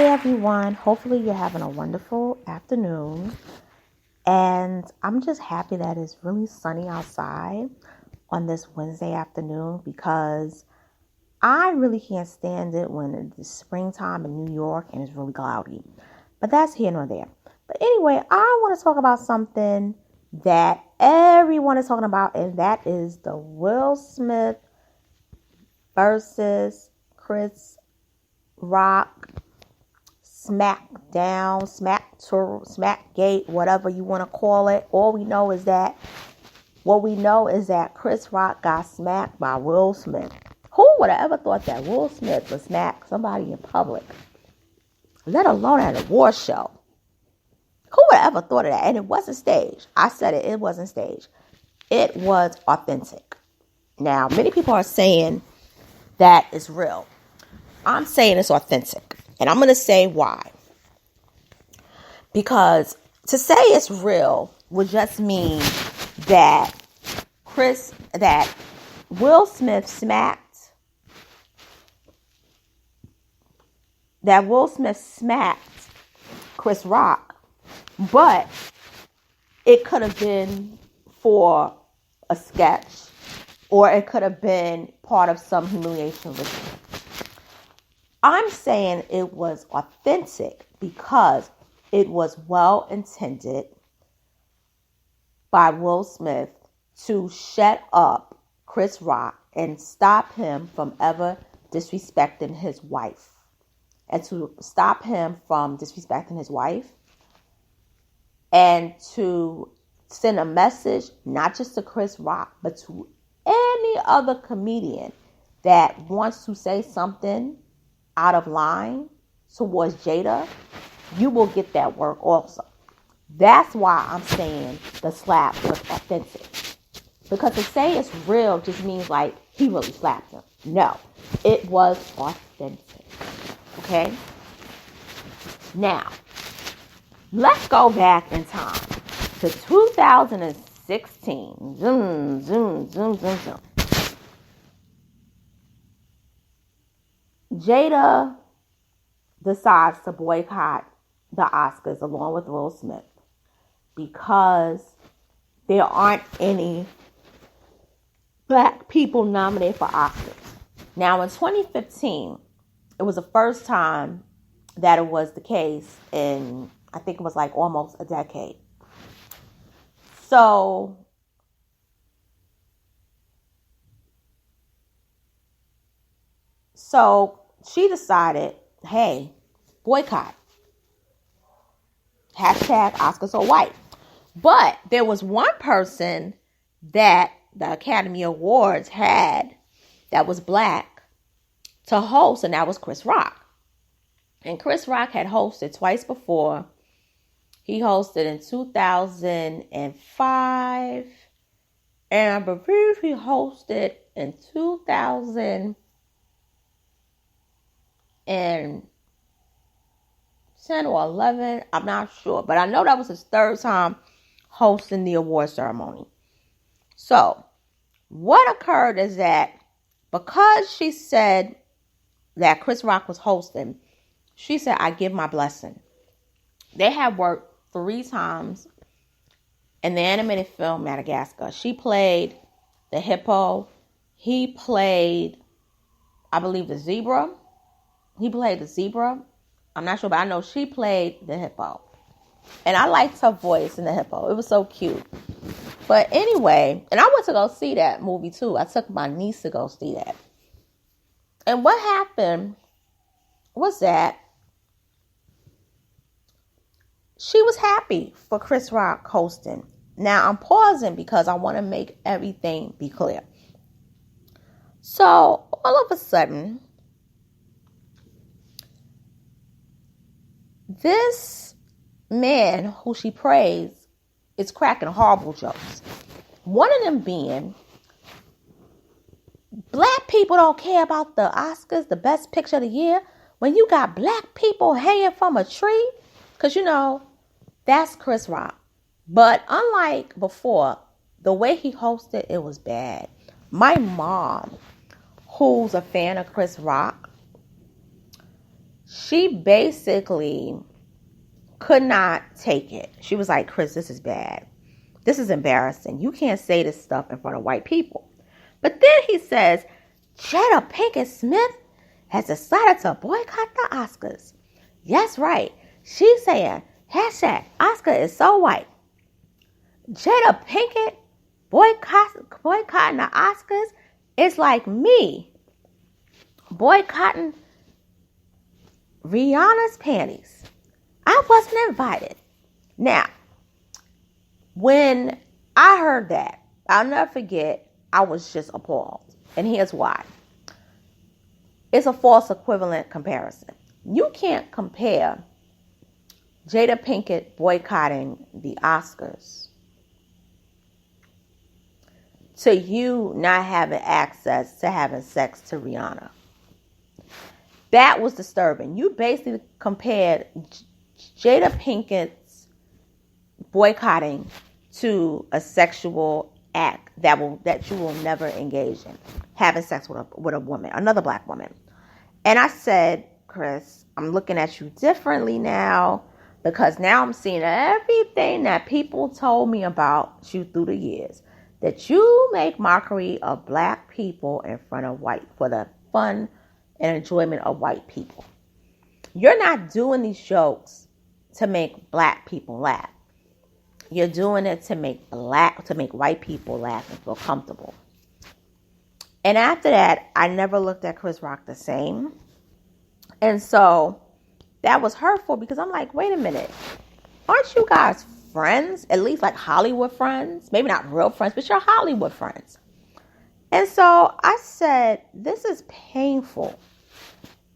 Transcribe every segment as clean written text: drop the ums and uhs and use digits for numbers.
Hey everyone, hopefully you're having a wonderful afternoon. And I'm just happy that it's really sunny outside on this Wednesday afternoon because I really can't stand it when it's springtime in New York and it's really cloudy. But that's here nor there. But anyway, I want to talk about something that everyone is talking about, and that is the Will Smith versus Chris Rock Smackdown, Smackgate, whatever you want to call it. What we know is that Chris Rock got smacked by Will Smith. Who would have ever thought that Will Smith would smack somebody in public, let alone at a war show? Who would have ever thought of that? And it wasn't staged. I said it wasn't staged. It was authentic. Now, many people are saying that it's real. I'm saying it's authentic. And I'm going to say why. Because to say it's real would just mean that Will Smith smacked Chris Rock, but it could have been for a sketch, or it could have been part of some humiliation ritual. I'm saying it was authentic because it was well intended by Will Smith to shut up Chris Rock and stop him from ever disrespecting his wife. And to stop him from disrespecting his wife and to send a message, not just to Chris Rock, but to any other comedian that wants to say something out of line towards Jada, you will get that work also. That's why I'm saying the slap was authentic. Because to say it's real just means like he really slapped him. No, it was authentic. Okay? Now, let's go back in time to 2016. Zoom, zoom, zoom, zoom, zoom. Jada decides to boycott the Oscars along with Will Smith because there aren't any black people nominated for Oscars. Now, in 2015, it was the first time that it was the case in, I think it was like almost a decade. So she decided, hey, boycott. Hashtag Oscars so white. But there was one person that the Academy Awards had that was black to host, and that was Chris Rock. And Chris Rock had hosted twice before. He hosted in 2005. And I believe he hosted in 2010 or 11. I'm not sure. But I know that was his third time hosting the award ceremony. So, what occurred is that because she said that Chris Rock was hosting, she said, I give my blessing. They had worked 3 times in the animated film Madagascar. She played the hippo. He played, I believe, the zebra. He played the zebra. I'm not sure, but I know she played the hippo. And I liked her voice in the hippo. It was so cute. But anyway, and I went to go see that movie too. I took my niece to go see that. And what happened was that she was happy for Chris Rock hosting. Now, I'm pausing because I want to make everything be clear. So, all of a sudden, this man who she praised is cracking horrible jokes. One of them being, black people don't care about the Oscars, the best picture of the year, when you got black people hanging from a tree. Because, that's Chris Rock. But unlike before, the way he hosted, it was bad. My mom, who's a fan of Chris Rock, she basically could not take it. She was like, Chris, this is bad. This is embarrassing. You can't say this stuff in front of white people. But then he says, Jada Pinkett Smith has decided to boycott the Oscars. Yes, right. She's saying, hashtag Oscar is so white. Jada Pinkett boycotting the Oscars is like me boycotting Rihanna's panties. I wasn't invited. Now, when I heard that, I'll never forget, I was just appalled. And here's why. It's a false equivalent comparison. You can't compare Jada Pinkett boycotting the Oscars to you not having access to having sex to Rihanna. That was disturbing. You basically compared Jada Pinkett's boycotting to a sexual act that you will never engage in, having sex with a woman, another black woman. And I said, Chris, I'm looking at you differently now, because now I'm seeing everything that people told me about you through the years, that you make mockery of black people in front of white, for the fun and enjoyment of white people. You're not doing these jokes to make black people laugh. You're doing it to make white people laugh and feel comfortable. And after that, I never looked at Chris Rock the same. And so that was hurtful, because I'm like, wait a minute. Aren't you guys friends? At least like Hollywood friends? Maybe not real friends, but you're Hollywood friends. And so I said, this is painful.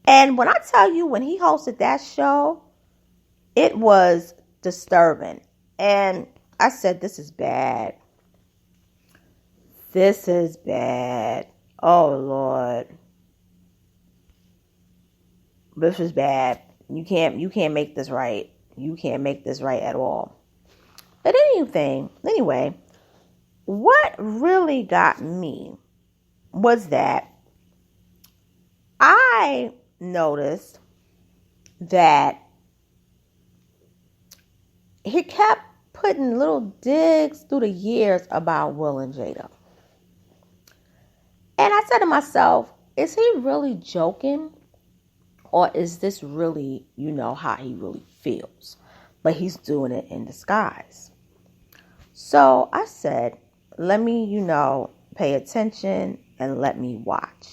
And when I tell you, when he hosted that show, it was disturbing. And I said, this is bad. This is bad. Oh, Lord. This is bad. You can't make this right. You can't make this right at all. But anyway, what really got me was that I noticed that he kept putting little digs through the years about Will and Jada. And I said to myself, is he really joking? Or is this really, how he really feels? But he's doing it in disguise. So I said, let me, pay attention and let me watch.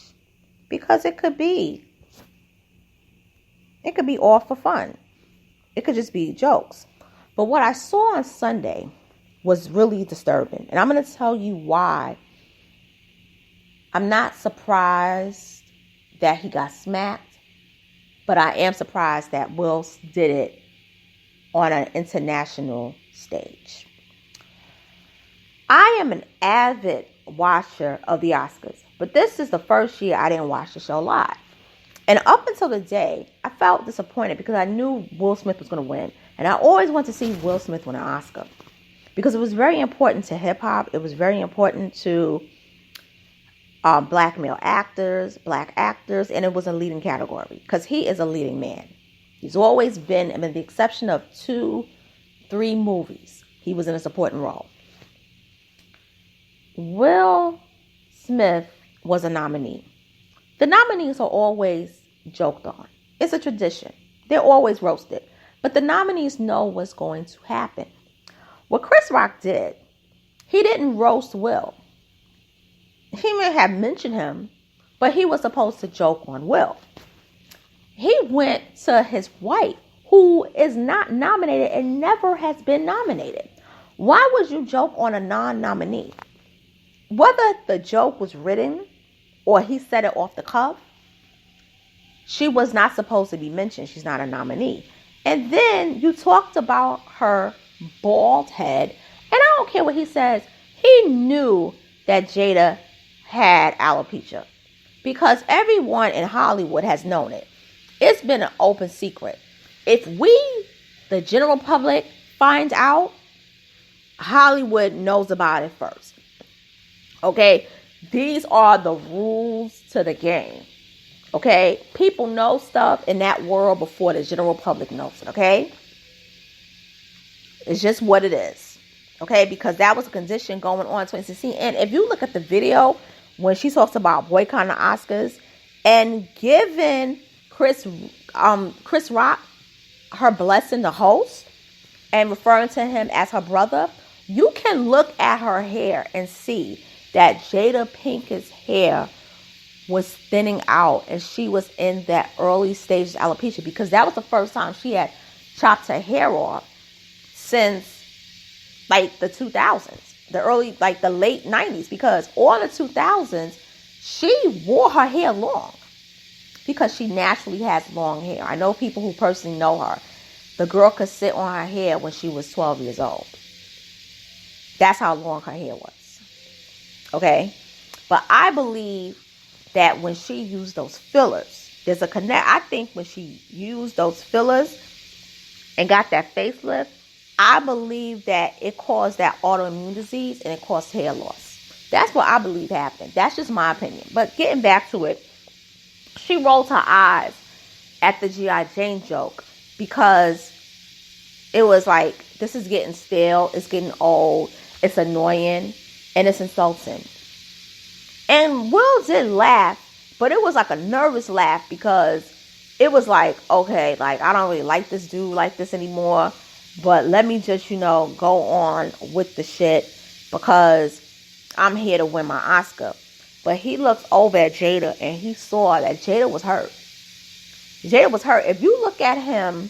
Because it could be all for fun. It could just be jokes. But what I saw on Sunday was really disturbing. And I'm going to tell you why. I'm not surprised that he got smacked, but I am surprised that Will did it on an international stage. I am an avid watcher of the Oscars, but this is the first year I didn't watch the show live. And up until the day, I felt disappointed because I knew Will Smith was going to win. And I always wanted to see Will Smith win an Oscar because it was very important to hip hop. It was very important to black male actors, black actors, and it was a leading category because he is a leading man. He's always been, with the exception of 2-3 movies, he was in a supporting role. Will Smith was a nominee. The nominees are always joked on. It's a tradition. They're always roasted. But the nominees know what's going to happen. What Chris Rock did, he didn't roast Will. He may have mentioned him, but he was supposed to joke on Will. He went to his wife, who is not nominated and never has been nominated. Why would you joke on a non-nominee? Whether the joke was written or he said it off the cuff, she was not supposed to be mentioned. She's not a nominee. And then you talked about her bald head. And I don't care what he says. He knew that Jada had alopecia because everyone in Hollywood has known it. It's been an open secret. If we, the general public, find out, Hollywood knows about it first. Okay? These are the rules to the game. Okay? People know stuff in that world before the general public knows it. Okay? It's just what it is. Okay? Because that was a condition going on in 2016. And if you look at the video when she talks about boycotting the Oscars and giving Chris Rock her blessing to host and referring to him as her brother, you can look at her hair and see that Jada Pinkett's hair was thinning out and she was in that early stages of alopecia, because that was the first time she had chopped her hair off since like the 2000s, the late 90s, because all the 2000s she wore her hair long because she naturally has long hair. I know people who personally know her. The girl could sit on her hair when she was 12 years old. That's how long her hair was. Okay? But I believe that when she used those fillers, there's a connect. I think when she used those fillers and got that facelift, I believe that it caused that autoimmune disease and it caused hair loss. That's what I believe happened. That's just my opinion. But getting back to it, she rolled her eyes at the G.I. Jane joke because it was like, this is getting stale, it's getting old, it's annoying, and it's insulting. And Will did laugh, but it was like a nervous laugh because it was like, okay, like I don't really like this dude like this anymore, but let me just, go on with the shit because I'm here to win my Oscar. But he looked over at Jada and he saw that Jada was hurt. Jada was hurt. If you look at him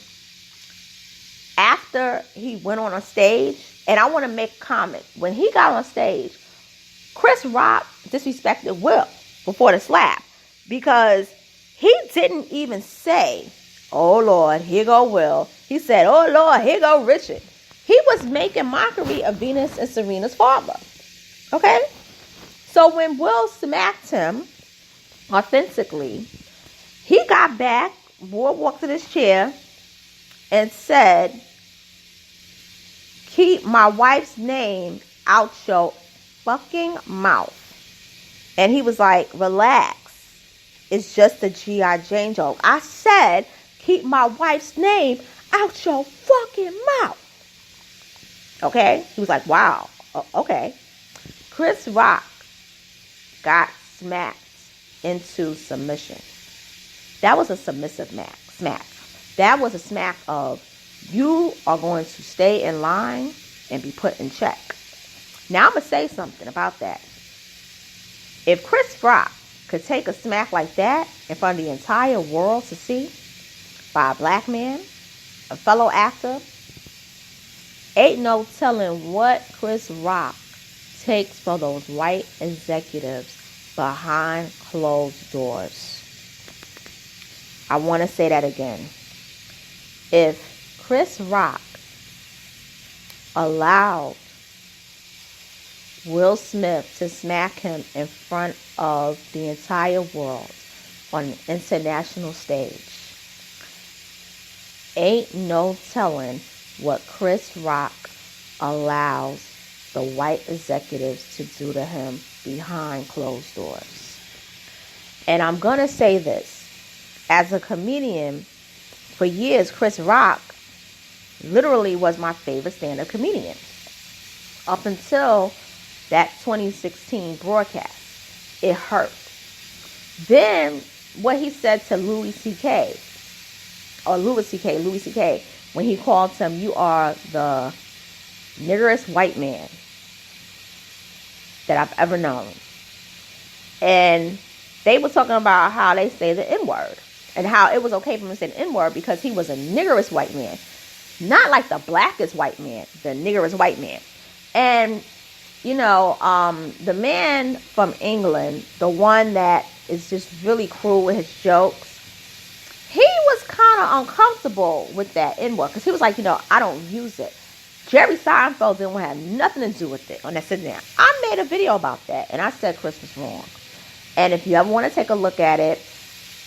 after he went on a stage, and I want to make a comment, when he got on stage, Chris Rock disrespected Will before the slap because he didn't even say, oh Lord, here go Will. He said, oh Lord, here go Richard. He was making mockery of Venus and Serena's father. Okay? So when Will smacked him authentically, he got back, walked to this chair, and said, keep my wife's name out your fucking mouth. And he was like, relax. It's just a G.I. Jane joke. I said, keep my wife's name out your fucking mouth. Okay? He was like, wow. Okay. Chris Rock got smacked into submission. That was a submissive smack. That was a smack of, you are going to stay in line and be put in check. Now I'm going to say something about that. If Chris Rock could take a smack like that in front of the entire world to see by a black man, a fellow actor, ain't no telling what Chris Rock takes for those white executives behind closed doors. I want to say that again. If Chris Rock allowed Will Smith to smack him in front of the entire world on an international stage, ain't no telling what Chris Rock allows the white executives to do to him behind closed doors. And I'm going to say this. As a comedian, for years, Chris Rock literally was my favorite stand-up comedian. Up until that 2016 broadcast. It hurt. Then, what he said to Louis C.K., when he called him, you are the niggerest white man that I've ever known. And they were talking about how they say the N-word. And how it was okay for him to say the N-word because he was a niggerous white man. Not like the blackest white man, the niggerous white man. And, the man from England, the one that is just really cruel with his jokes, he was kind of uncomfortable with that N-word because he was like, I don't use it. Jerry Seinfeld didn't have nothing to do with it on that sit down. I made a video about that, and I said Chris was wrong. And if you ever want to take a look at it,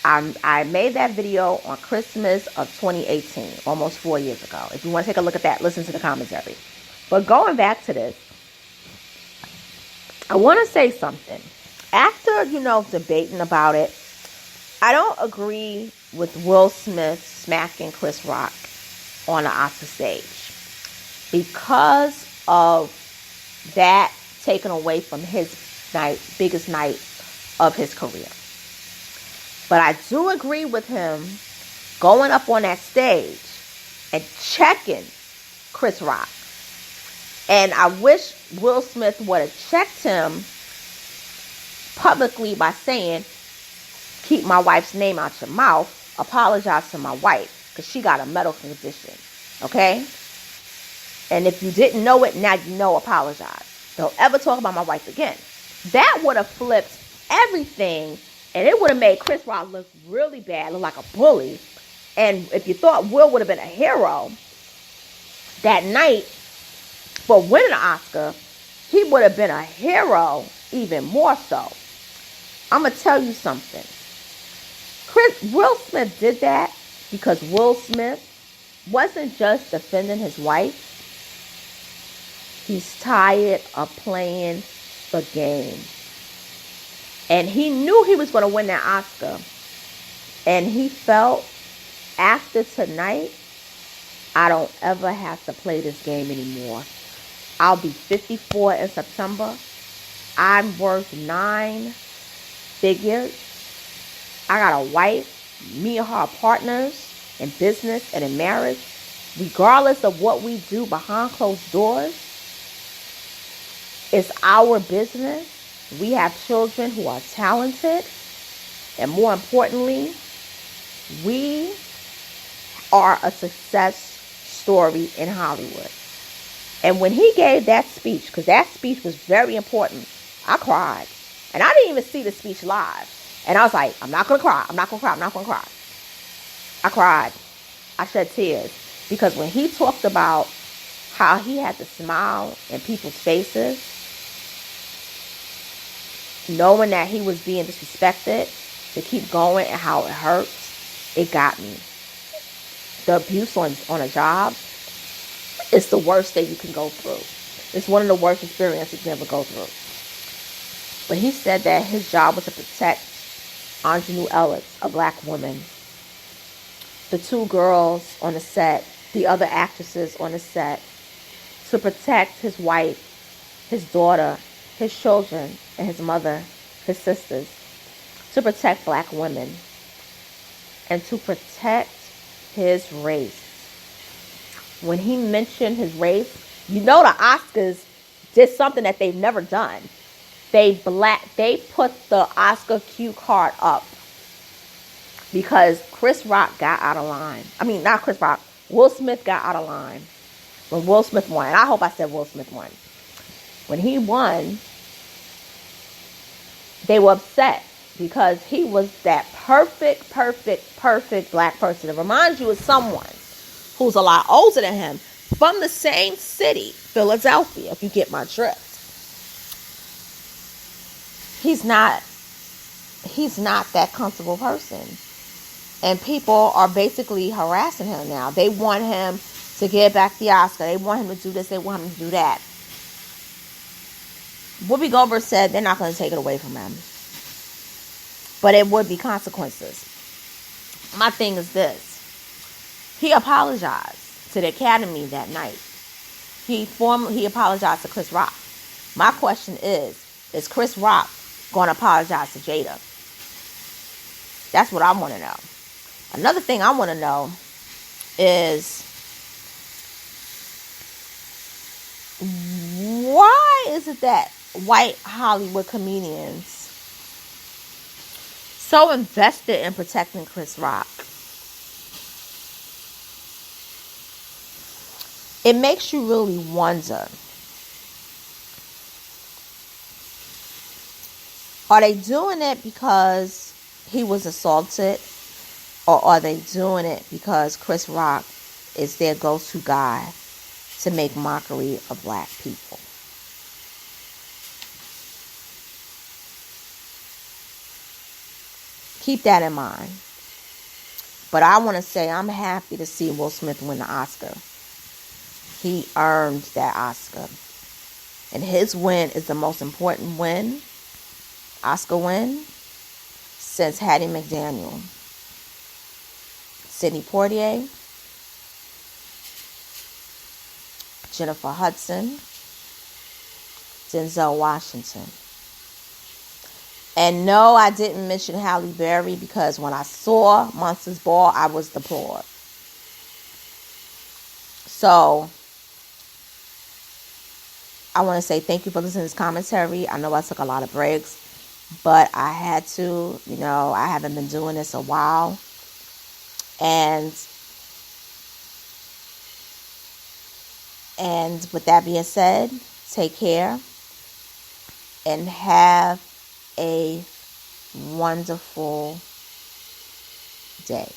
I made that video on Christmas of 2018, almost 4 years ago. If you want to take a look at that, listen to the commentary. But going back to this, I want to say something. After, debating about it, I don't agree with Will Smith smacking Chris Rock on the Oscar stage because of that taken away from his biggest night of his career. But I do agree with him going up on that stage and checking Chris Rock. And I wish Will Smith would have checked him publicly by saying, keep my wife's name out your mouth, apologize to my wife, because she got a medical condition, okay? And if you didn't know it, now you know, apologize. Don't ever talk about my wife again. That would have flipped everything, and it would have made Chris Rock look really bad, look like a bully. And if you thought Will would have been a hero that night for winning an Oscar, he would have been a hero even more so. I'm going to tell you something. Will Smith did that because Will Smith wasn't just defending his wife. He's tired of playing the game. And he knew he was going to win that Oscar. And he felt, after tonight, I don't ever have to play this game anymore. I'll be 54 in September. I'm worth 9 figures. I got a wife. Me and her are partners in business and in marriage. Regardless of what we do behind closed doors, it's our business. We have children who are talented. And more importantly, we are a success story in Hollywood. And when he gave that speech, because that speech was very important, I cried. And I didn't even see the speech live. And I was like, I'm not going to cry. I'm not going to cry. I'm not going to cry. I cried. I shed tears. Because when he talked about how he had to smile in people's faces, knowing that he was being disrespected, to keep going and how it hurts, it got me. The abuse on a job is the worst thing you can go through. It's one of the worst experiences you can ever go through. But he said that his job was to protect Aunjanue Ellis, a black woman, the 2 girls on the set, the other actresses on the set, to protect his wife, his daughter, his children, and his mother, his sisters, to protect black women, and to protect his race. When he mentioned his race, you know the Oscars did something that they've never done. They put the Oscar cue card up because Chris Rock got out of line. I mean, not Chris Rock. Will Smith got out of line when Will Smith won. And I hope I said Will Smith won. When he won, they were upset because he was that perfect black person. It reminds you of someone who's a lot older than him from the same city, Philadelphia, if you get my drift. He's not that comfortable person. And people are basically harassing him now. They want him to get back the Oscar. They want him to do this. They want him to do that. Whoopi Goldberg said they're not going to take it away from him. But it would be consequences. My thing is this. He apologized to the Academy that night. He apologized to Chris Rock. My question is Chris Rock going to apologize to Jada? That's what I want to know. Another thing I want to know is, why is it that white Hollywood comedians so invested in protecting Chris Rock? It makes you really wonder, are they doing it because he was assaulted, or are they doing it because Chris Rock is their go-to guy to make mockery of black people? Keep that in mind. But I want to say I'm happy to see Will Smith win the Oscar. He earned that Oscar. And his win is the most important win, Oscar win, since Hattie McDaniel, Sidney Poitier, Jennifer Hudson, Denzel Washington. And no, I didn't mention Halle Berry because when I saw Monsters Ball, I was deplored. So, I want to say thank you for listening to this commentary. I know I took a lot of breaks, but I had to. I haven't been doing this a while. And with that being said, take care and have a wonderful day.